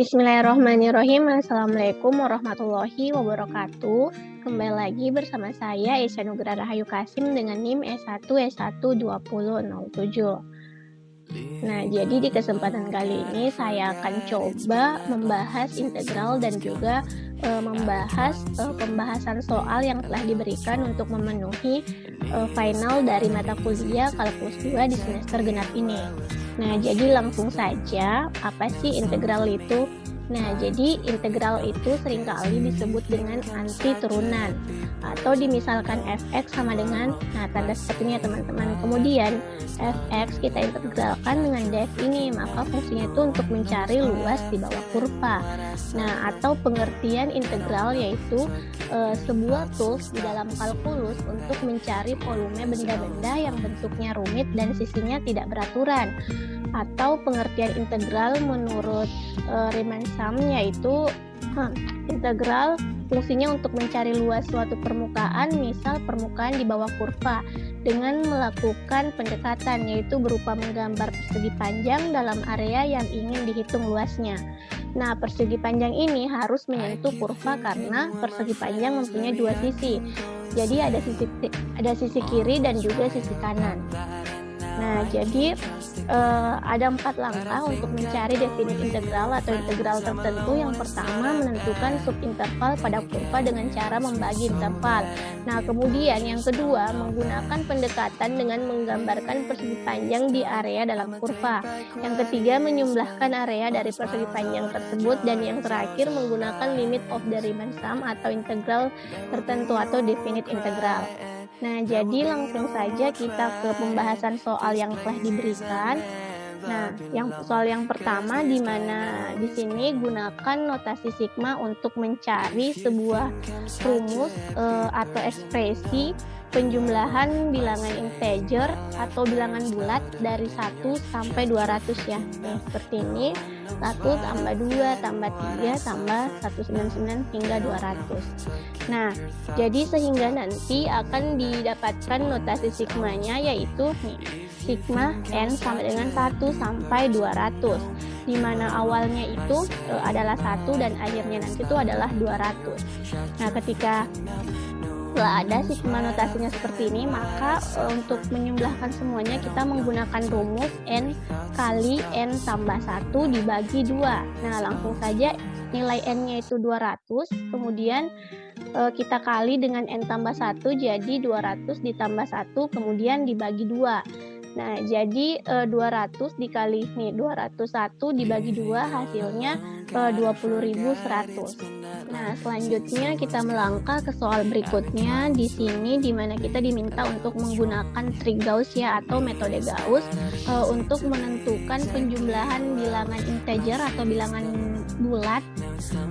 Bismillahirrahmanirrahim. Assalamualaikum warahmatullahi wabarakatuh. Kembali lagi bersama saya Esya Nugra Rahayu Kasim dengan NIM S1S12007. Nah, jadi di kesempatan kali ini saya akan coba membahas integral dan juga membahas pembahasan soal yang telah diberikan untuk memenuhi final dari mata kuliah kalkulus 2 di semester genap ini. Nah, jadi langsung saja, apa sih integral itu? Nah, jadi integral itu seringkali disebut dengan anti turunan atau dimisalkan fx sama dengan, nah tanda seperti ini ya teman-teman. Kemudian fx kita integralkan dengan df ini, maka fungsinya itu untuk mencari luas di bawah kurva. Nah, atau pengertian integral yaitu sebuah tools di dalam kalkulus untuk mencari volume benda-benda yang bentuknya rumit dan sisinya tidak beraturan. Atau pengertian integral menurut Riemann sum yaitu integral fungsinya untuk mencari luas suatu permukaan, misal permukaan di bawah kurva, dengan melakukan pendekatan yaitu berupa menggambar persegi panjang dalam area yang ingin dihitung luasnya. Nah, persegi panjang ini harus menyentuh kurva karena persegi panjang mempunyai dua sisi. Jadi ada sisi kiri dan juga sisi kanan. Nah, jadi ada 4 langkah untuk mencari definit integral atau integral tertentu. Yang pertama, menentukan subinterval pada kurva dengan cara membagi interval. Nah, kemudian yang kedua, menggunakan pendekatan dengan menggambarkan persegi panjang di area dalam kurva. Yang ketiga, menyumlahkan area dari persegi panjang tersebut. Dan yang terakhir, menggunakan limit of the Riemann sum atau integral tertentu atau definite integral. Nah, jadi langsung saja kita ke pembahasan soal yang telah diberikan. Nah, soal yang pertama di mana di sini gunakan notasi sigma untuk mencari sebuah rumus atau ekspresi penjumlahan bilangan integer atau bilangan bulat dari 1 sampai 200 ya. Nah, seperti ini. 1 tambah 2 tambah 3 tambah 199 hingga 200. Nah, jadi sehingga nanti akan didapatkan notasi sigmanya yaitu sigma n sama dengan 1 sampai 200, di mana awalnya itu adalah 1 dan akhirnya nanti itu adalah 200. Nah, ketika setelah ada sigma notasinya seperti ini, maka untuk menyumlahkan semuanya kita menggunakan rumus n kali n tambah 1 dibagi 2. Nah, langsung saja nilai n-nya itu 200, kemudian kita kali dengan n tambah 1, jadi 200 ditambah 1, kemudian dibagi 2. Nah, jadi 200 dikali 201 dibagi 2 hasilnya 20.100. Nah, selanjutnya kita melangkah ke soal berikutnya di sini, di mana kita diminta untuk menggunakan trik Gauss ya atau metode Gauss untuk menentukan penjumlahan bilangan integer atau bilangan bulat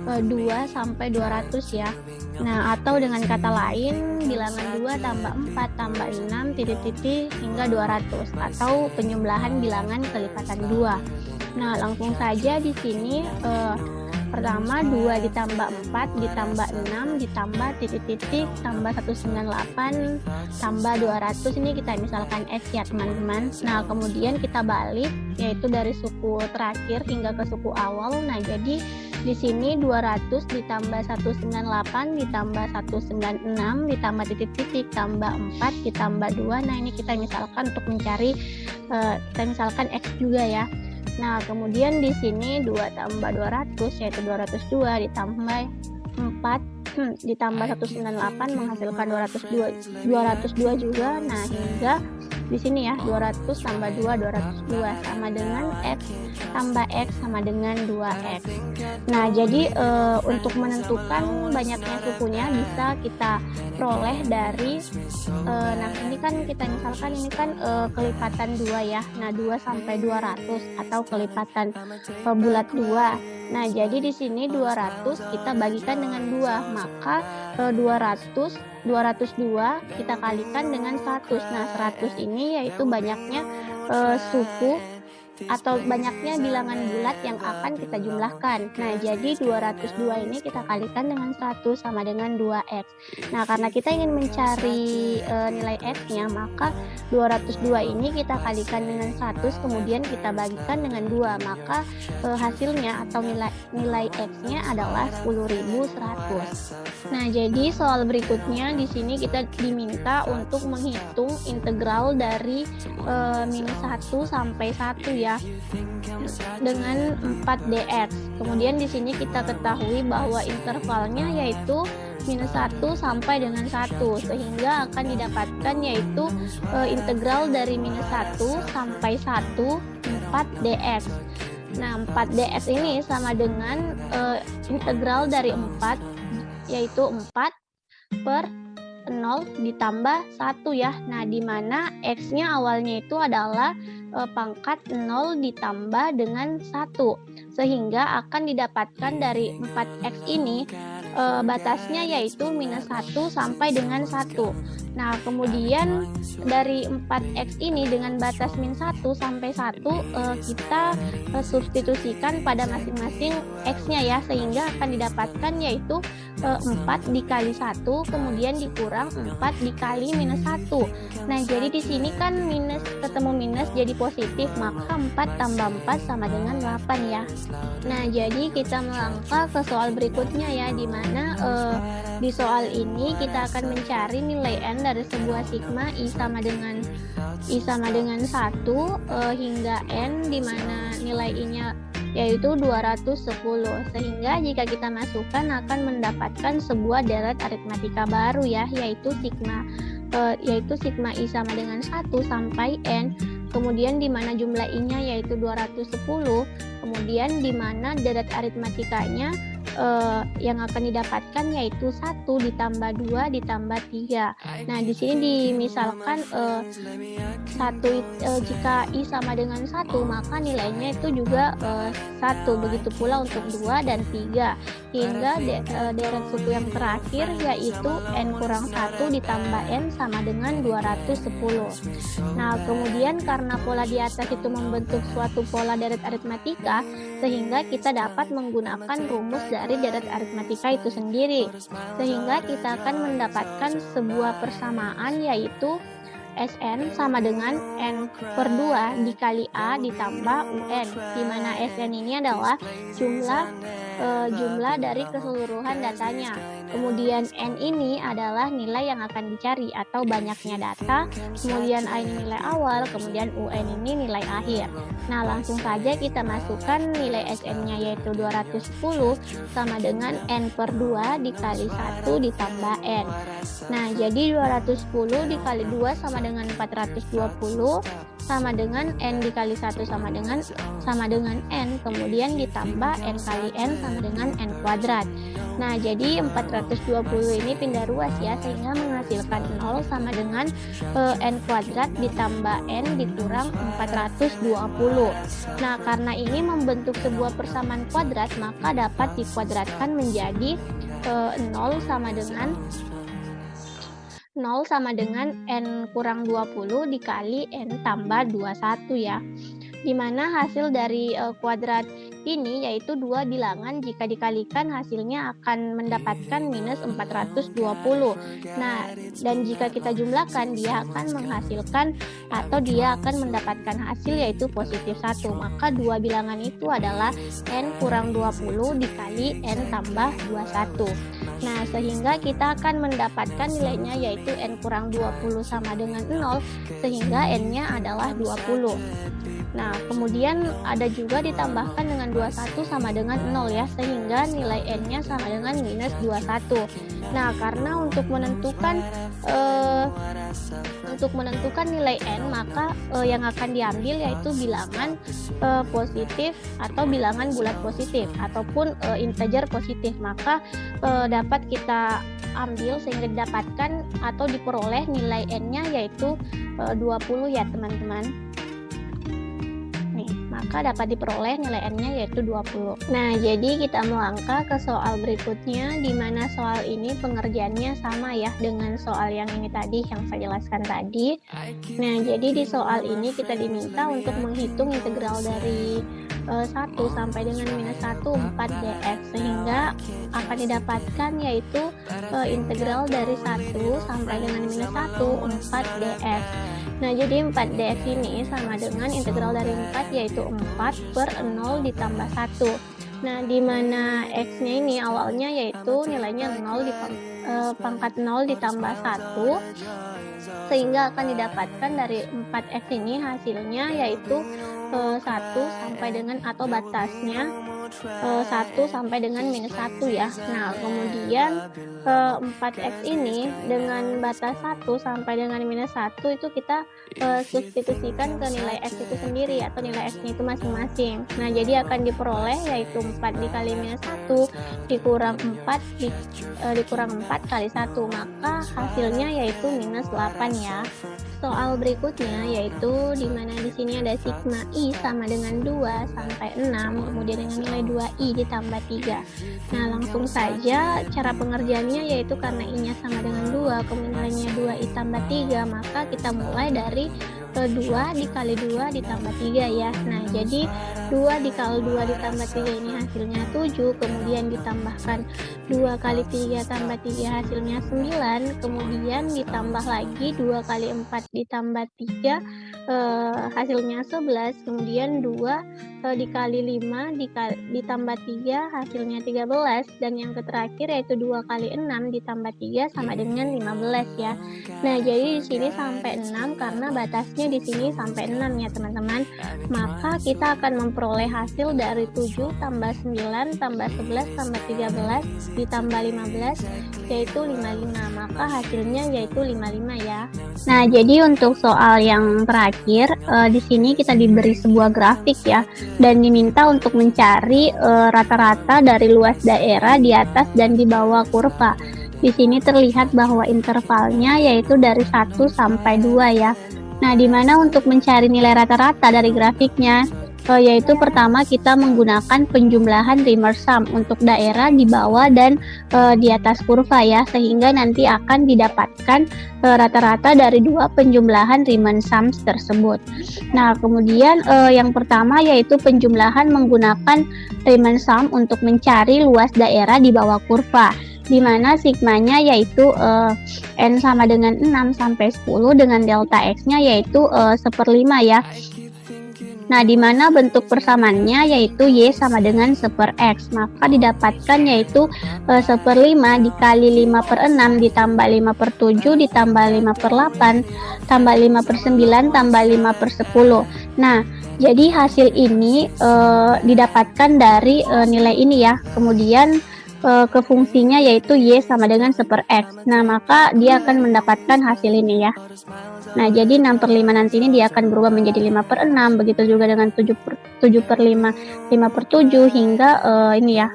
2 sampai 200 ya. Nah, atau dengan kata lain bilangan 2 tambah 4 tambah 6 titik-titik hingga 200 atau penjumlahan bilangan kelipatan 2. Nah, langsung saja di sini pertama 2 ditambah 4 ditambah 6 ditambah titik-titik tambah 198 tambah 200, ini kita misalkan X ya teman-teman. Nah, kemudian kita balik yaitu dari suku terakhir hingga ke suku awal. Nah, jadi di sini 200 ditambah 198 ditambah 196 ditambah titik-titik tambah 4 ditambah 2. Nah, ini kita misalkan untuk mencari kita misalkan X juga ya. Nah, kemudian di sini 2 tambah 200 yaitu 202 ditambah 4 ditambah 198 menghasilkan 202 juga. Nah, hingga di sini ya 200 tambah 2 202 sama dengan X tambah X sama dengan 2X. Nah, jadi untuk menentukan banyaknya sukunya bisa kita peroleh dari nah ini kan kita misalkan ini kan kelipatan 2 ya. Nah, 2 sampai 200 atau kelipatan bulat 2. Nah, jadi di sini 200 kita bagikan dengan 2, maka 202 kita kalikan dengan 100. Nah, 100 ini yaitu banyaknya suku atau banyaknya bilangan bulat yang akan kita jumlahkan. Nah, jadi 202 ini kita kalikan dengan 100 sama dengan 2x. Nah, karena kita ingin mencari nilai x-nya, maka 202 ini kita kalikan dengan 100, kemudian kita bagikan dengan 2, maka hasilnya atau nilai x-nya adalah 10.100. Nah, jadi soal berikutnya di sini kita diminta untuk menghitung integral dari minus 1 sampai 1 ya, dengan 4 dx. Kemudian di sini kita ketahui bahwa intervalnya yaitu minus 1 sampai dengan 1, sehingga akan didapatkan yaitu integral dari minus 1 sampai 1 4 dx. Nah, 4 dx ini sama dengan integral dari 4 yaitu 4 per 0 ditambah 1 ya. Nah, di mana x-nya awalnya itu adalah pangkat 0 ditambah dengan 1, sehingga akan didapatkan dari 4x ini batasnya yaitu minus 1 sampai dengan 1. Nah, kemudian dari 4x ini dengan batas min 1 sampai 1 kita substitusikan pada masing-masing x-nya ya, sehingga akan didapatkan yaitu 4 dikali 1 kemudian dikurang 4 dikali minus 1. Nah, jadi di sini kan minus ketemu minus jadi positif, maka 4 tambah 4 sama dengan 8 ya. Nah, jadi kita melangkah ke soal berikutnya ya, di mana di soal ini kita akan mencari nilai n dari sebuah sigma i sama dengan 1 hingga n, di mana nilai i-nya yaitu 210, sehingga jika kita masukkan akan mendapatkan sebuah deret aritmatika baru ya, yaitu sigma i sama dengan 1 sampai n, kemudian di mana jumlah i-nya yaitu 210, kemudian di mana deret aritmatikanya yang akan didapatkan yaitu 1 ditambah 2 ditambah 3. Nah, di sini dimisalkan jika i sama dengan 1, maka nilainya itu juga 1. Begitu pula untuk 2 dan 3, hingga deret suku yang terakhir yaitu n kurang 1 ditambah n sama dengan 210. Nah, kemudian karena pola di atas itu membentuk suatu pola deret aritmatika, sehingga kita dapat menggunakan rumus dari deret aritmatika itu sendiri, sehingga kita akan mendapatkan sebuah persamaan yaitu Sn sama dengan n per 2 dikali a ditambah un, di mana Sn ini adalah jumlah dari keseluruhan datanya. Kemudian n ini adalah nilai yang akan dicari atau banyaknya data, kemudian a ini nilai awal, kemudian un ini nilai akhir. Nah, langsung saja kita masukkan nilai Sn-nya yaitu 210 sama dengan n per 2 dikali 1 ditambah n. Nah, jadi 210 dikali 2 sama dengan 420, sama dengan n dikali 1 sama dengan n, kemudian ditambah n kali n sama dengan n kuadrat. Nah, jadi 420 ini pindah ruas ya, sehingga menghasilkan 0 sama dengan n kuadrat ditambah n dikurang 420. Nah, karena ini membentuk sebuah persamaan kuadrat, maka dapat dikuadratkan menjadi 0 sama dengan n kurang 20 dikali n tambah 21 ya, dimana hasil dari kuadrat ini yaitu dua bilangan, jika dikalikan hasilnya akan mendapatkan minus 420. Nah, dan jika kita jumlahkan dia akan menghasilkan atau dia akan mendapatkan hasil yaitu positif 1, maka dua bilangan itu adalah n kurang 20 dikali n tambah 21. Nah, sehingga kita akan mendapatkan nilainya yaitu n kurang 20 sama dengan 0, sehingga n-nya adalah 20. Nah, kemudian ada juga ditambahkan dengan 21 sama dengan 0 ya, sehingga nilai n-nya sama dengan minus 21. Nah, karena untuk menentukan nilai n, maka yang akan diambil yaitu bilangan positif atau bilangan bulat positif ataupun integer positif, maka dapat kita ambil sehingga didapatkan atau diperoleh nilai n-nya yaitu 20 ya teman-teman. maka dapat diperoleh nilai N-nya yaitu 20. Nah, jadi kita melangkah ke soal berikutnya, di mana soal ini pengerjaannya sama ya dengan soal yang ini tadi, yang saya jelaskan tadi. Nah, jadi di soal ini kita diminta untuk menghitung integral dari 1 sampai dengan minus 1 4 dx, sehingga akan didapatkan yaitu integral dari 1 sampai dengan minus 1 4 dx. Nah, jadi 4 dx ini sama dengan integral dari 4 yaitu 4 per 0 ditambah 1. Nah, di mana x-nya ini awalnya yaitu nilainya 0 pangkat 0 ditambah 1, sehingga akan didapatkan dari 4x ini hasilnya yaitu 1 sampai dengan atau batasnya 1 sampai dengan minus 1 ya. Nah, kemudian 4x ini dengan batas 1 sampai dengan minus 1 itu kita substitusikan ke nilai x itu sendiri atau nilai x-nya itu masing-masing. Nah, jadi akan diperoleh yaitu 4 dikali minus 1 dikurang 4 dikurang 4 kali 1, maka hasilnya yaitu minus 8 ya. Soal berikutnya yaitu dimana di sini ada sigma i sama dengan 2 sampai 6, kemudian dengan nilai 2i ditambah 3. Nah, langsung saja cara pengerjaannya yaitu karena i-nya sama dengan 2, kemudian nilainya 2i tambah 3, maka kita mulai dari 2 dikali 2 ditambah 3 ya. Nah, jadi 2 dikali 2 ditambah 3 ini hasilnya 7, kemudian ditambahkan 2 kali 3 tambah 3 hasilnya 9, kemudian ditambah lagi 2 kali 4 ditambah 3 hasilnya 11, kemudian 2 dikali 5 ditambah 3 hasilnya 13, dan yang terakhir yaitu 2 kali 6 ditambah 3 sama dengan 15 ya. Nah, jadi di sini sampai 6 karena batasnya di sini sampai 6 ya teman-teman. Maka kita akan memperoleh hasil dari 7 tambah 9 tambah 11 tambah 13 ditambah 15 yaitu 55. Maka hasilnya yaitu 55 ya. Nah, jadi untuk soal yang terakhir di sini kita diberi sebuah grafik ya, dan diminta untuk mencari rata-rata dari luas daerah di atas dan di bawah kurva. Di sini terlihat bahwa intervalnya yaitu dari 1 sampai 2 ya. Nah, dimana untuk mencari nilai rata-rata dari grafiknya, yaitu pertama kita menggunakan penjumlahan Riemann sum untuk daerah di bawah dan di atas kurva ya, sehingga nanti akan didapatkan rata-rata dari dua penjumlahan Riemann sum tersebut. Nah, kemudian yang pertama yaitu penjumlahan menggunakan Riemann sum untuk mencari luas daerah di bawah kurva, di mana sigmanya yaitu n sama dengan 6 sampai 10 dengan delta x-nya yaitu 1/5 ya. Nah, di mana bentuk persamaannya yaitu y sama dengan 1/x, maka didapatkan yaitu 1/5 dikali 5/6 ditambah 5/7 ditambah 5/8 tambah 5/9 tambah 5/10. Nah, jadi hasil ini didapatkan dari nilai ini ya. Kemudian ke fungsinya yaitu y sama dengan 1/x. Nah, maka dia akan mendapatkan hasil ini ya. Nah, jadi 6/5 nanti ini dia akan berubah menjadi 5/6, begitu juga dengan 7/5, 5/7 hingga ini ya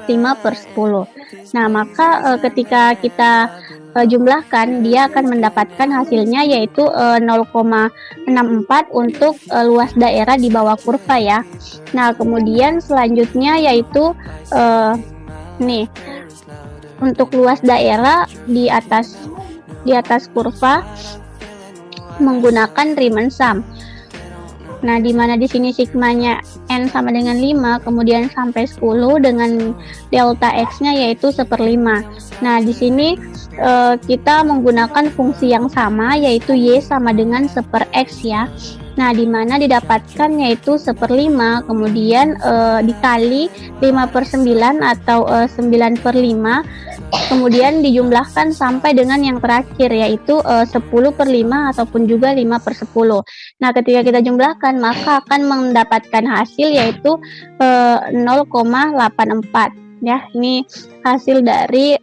5/10. Nah, maka ketika kita jumlahkan, dia akan mendapatkan hasilnya yaitu 0,64 untuk luas daerah di bawah kurva ya. Nah, kemudian selanjutnya yaitu nih untuk luas daerah di atas kurva menggunakan Riemann sum. Nah, di mana di sini sigmanya n sama dengan 5, kemudian sampai 10 dengan delta x-nya yaitu 1/5. Nah, di sini kita menggunakan fungsi yang sama yaitu y sama dengan 1/x ya. Nah, di mana didapatkan yaitu 1/5, kemudian dikali 5/9 atau 9/5, kemudian dijumlahkan sampai dengan yang terakhir yaitu 10/5 ataupun juga 5/10. Nah, ketika kita jumlahkan maka akan mendapatkan hasil yaitu 0,84 ya. Ini hasil dari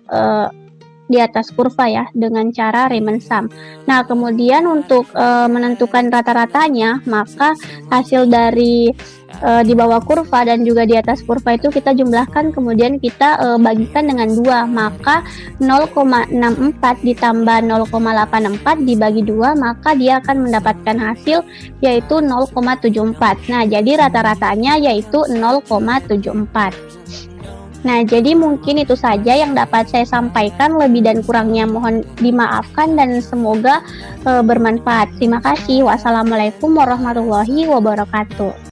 di atas kurva ya dengan cara Riemann sum. Nah, kemudian untuk menentukan rata-ratanya, maka hasil dari di bawah kurva dan juga di atas kurva itu kita jumlahkan, kemudian kita bagikan dengan 2, maka 0,64 ditambah 0,84 dibagi 2, maka dia akan mendapatkan hasil yaitu 0,74. Nah, jadi rata-ratanya yaitu 0,74. Nah, jadi mungkin itu saja yang dapat saya sampaikan. Lebih dan kurangnya mohon dimaafkan dan semoga bermanfaat. Terima kasih. Wassalamualaikum warahmatullahi wabarakatuh.